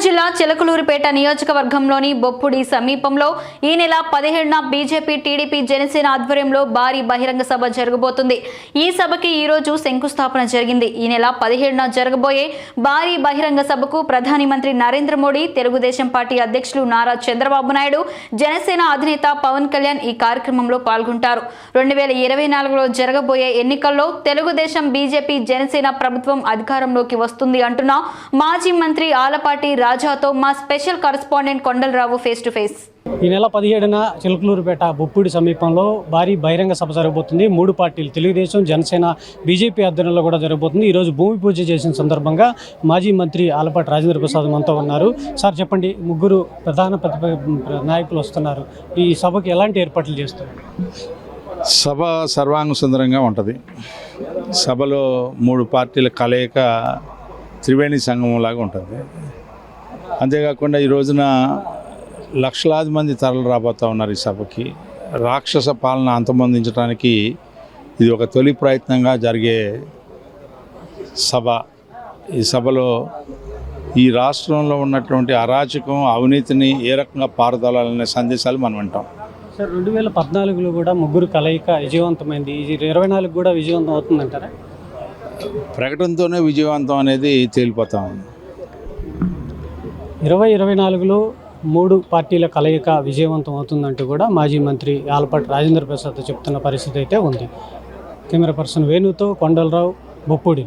జిల్లా చిలకలూరిపేట నియోజకవర్గంలోని బొప్పుడి సమీపంలో ఈ నెల 17న బీజేపీ, టీడీపీ, జనసేన ఆధ్వర్యంలో భారీ బహిరంగ సభ జరగబోతుంది. ఈ సభకి ఈ రోజు శంకుస్థాపన జరిగింది. ఈ నెల 17న జరగబోయే భారీ బహిరంగ సభకు ప్రధాని మంత్రి నరేంద్ర మోడీ, తెలుగుదేశం పార్టీ అధ్యక్షులు నారా చంద్రబాబు నాయుడు, జనసేన అధినేత పవన్ కళ్యాణ్ ఈ కార్యక్రమంలో పాల్గొంటారు. 2024లో జరగబోయే ఎన్నికల్లో తెలుగుదేశం, బీజేపీ, జనసేన ప్రభుత్వం అధికారంలోకి వస్తుంది అంటున్న మాజీ మంత్రి ఆలపాటి రాజాతో మా special correspondent Kondalarao face to face. ఈ నెల 17న చిలకలూరుపేట బొప్పుడి సమీపంలో భారీ బహిరంగ సభ జరగబోతుంది. 3 పార్టీలు తెలుగుదేశం, జనసేన, బీజేపీ ఆధ్వర్యంలో కూడా జరగబోతుంది. ఈరోజు భూమి పూజ చేసిన సందర్భంగా మాజీ మంత్రి ఆలపాటి రాజేంద్ర ప్రసాద్ మనతో ఉన్నారు. సార్ చెప్పండి, 3 ప్రధాన నాయకులు వస్తున్నారు. ఈ సభకు ఎలాంటి ఏర్పాట్లు చేస్తారు? సభ సర్వాంగ సుందరంగా ఉంటుంది. సభలో 3 పార్టీల కలయిక త్రివేణి సంగమం లాగా ఉంటుంది. అంతేకాకుండా ఈ రోజున లక్షలాది మంది తరలి రాబోతూ ఉన్నారు. ఈ సభకి రాక్షస పాలన అంతమొందించడానికి ఇది ఒక తొలి ప్రయత్నంగా జరిగే సభ. ఈ సభలో ఈ రాష్ట్రంలో ఉన్నటువంటి అరాచకం, అవినీతిని ఏ రకంగా పారదోలాలనే సందేశాలు మనం వింటాం. సార్, 2014లో కూడా 3 కలయిక విజయవంతమైంది. ఇది 24 కూడా విజయవంతం అవుతుందంటారా? ప్రకటనతోనే విజయవంతం అనేది తేలిపోతా ఉంది. 2024లో 3 పార్టీల కలయిక విజయవంతం అవుతుందంటూ కూడా మాజీ మంత్రి ఆలపాటి రాజేంద్ర ప్రసాద్ చెప్తున్న పరిస్థితి అయితే ఉంది. కెమెరా పర్సన్ వేణుతో కొండలరావు, బొప్పుడి.